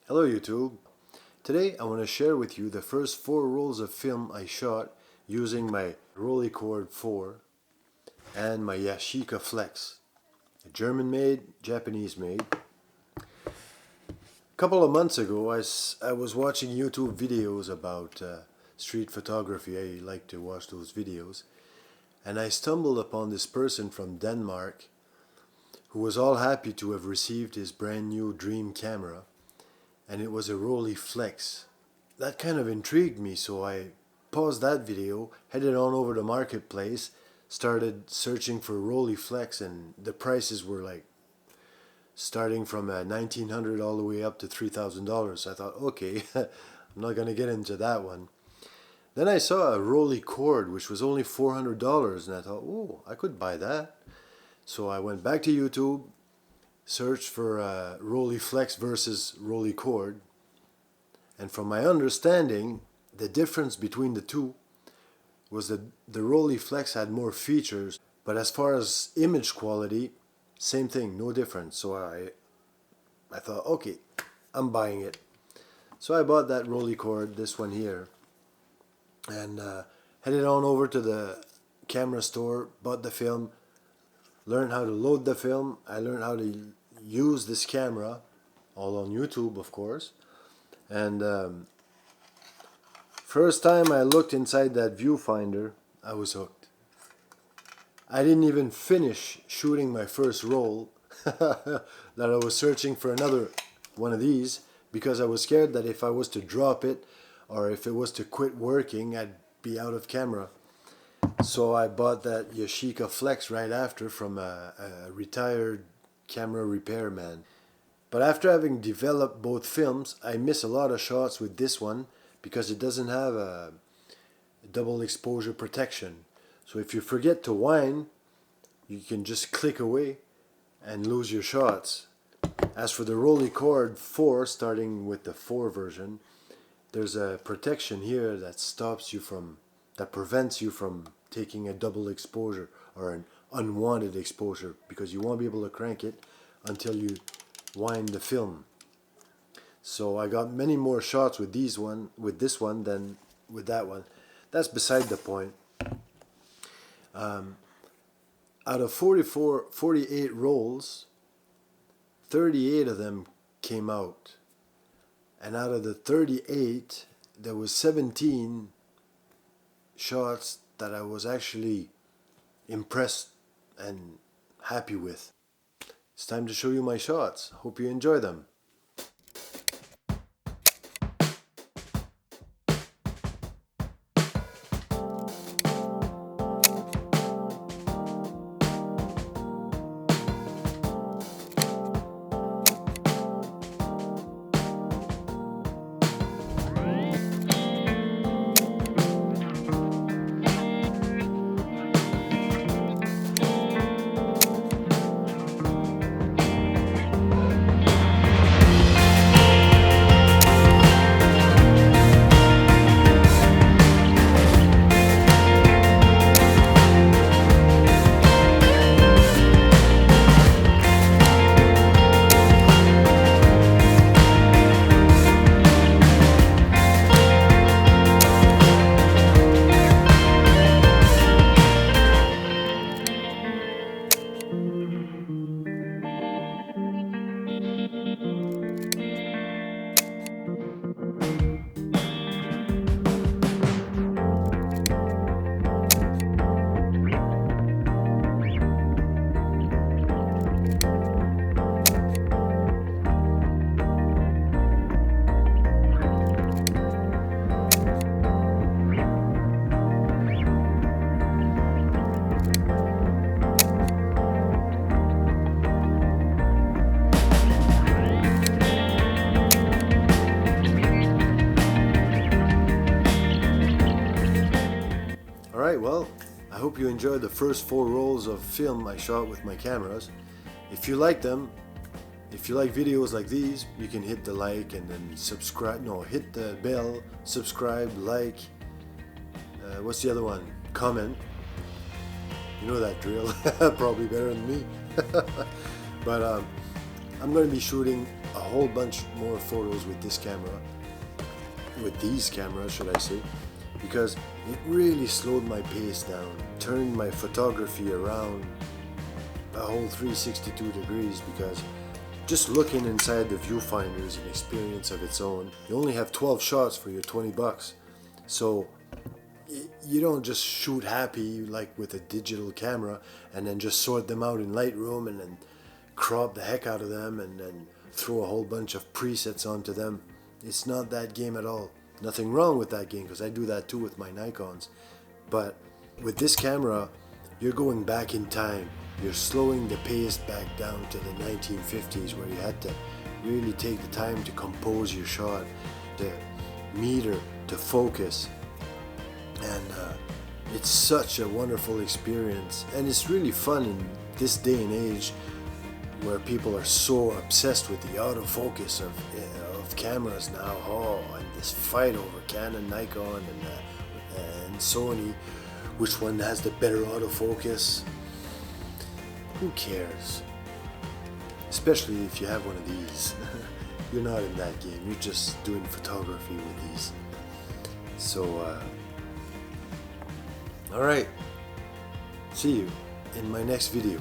Hello YouTube. Today I want to share with you the first 4 rolls of film I shot using my Rolleicord 4 and my Yashicaflex, a German made, Japanese made. A couple of months ago I was watching YouTube videos about street photography. I like to watch those videos, and I stumbled upon this person from Denmark who was all happy to have received his brand new dream camera, and it was a Rolleiflex. That kind of intrigued me, so I paused that video, headed on over to Marketplace, started searching for Rolleiflex, and the prices were like starting from $1,900 all the way up to $3,000. I thought, okay, I'm not going to get into that one. Then I saw a Rolleicord, which was only $400, and I thought, oh, I could buy that. So I went back to YouTube, searched for Rolleiflex versus Rolleicord, and from my understanding, the difference between the two was that the Rolleiflex had more features, but as far as image quality, same thing, no difference. So I thought, okay, I'm buying it. So I bought that Rolleicord, this one here, and headed on over to the camera store, bought the film, learned how to load the film. I learned how to use this camera, all on YouTube of course, and first time I looked inside that viewfinder, I was hooked. I didn't even finish shooting my first roll that I was searching for another one of these, because I was scared that if I was to drop it or if it was to quit working, I'd be out of camera. So I bought that Yashicaflex right after from a retired camera repairman. But after having developed both films, I miss a lot of shots with this one because it doesn't have a double exposure protection. So if you forget to wind, you can just click away and lose your shots. As for the Rolleicord 4, starting with the 4 version, there's a protection here that stops you from, that prevents you from taking a double exposure or an unwanted exposure, because you won't be able to crank it until you wind the film. So I got many more shots with this one than with that one. That's beside the point. Out of 48 rolls, 38 of them came out, and out of the 38 there was 17 shots that I was actually impressed and happy with. It's time to show you my shots. Hope you enjoy them. Alright, well, I hope you enjoyed the first 4 rolls of film I shot with my cameras. If you like them, if you like videos like these, you can hit the like and then subscribe. No, hit the bell, subscribe, like. What's the other one? Comment. You know that drill. Probably better than me. But I'm going to be shooting a whole bunch more photos with this camera, with these cameras should I say, because it really slowed my pace down, turned my photography around a whole 362 degrees, because just looking inside the viewfinder is an experience of its own. You only have 12 shots for your 20 bucks, so you don't just shoot happy like with a digital camera and then just sort them out in Lightroom and then crop the heck out of them and then throw a whole bunch of presets onto them. It's not that game at all. Nothing wrong with that game, because I do that too with my Nikons. But with this camera, you're going back in time. You're slowing the pace back down to the 1950s, where you had to really take the time to compose your shot, to meter, to focus. And it's such a wonderful experience, and it's really fun in this day and age where people are so obsessed with the autofocus of cameras now. Oh, and this fight over Canon, Nikon, and Sony, which one has the better autofocus. Who cares? Especially if you have one of these. You're not in that game, you're just doing photography with these. So alright, see you in my next videos.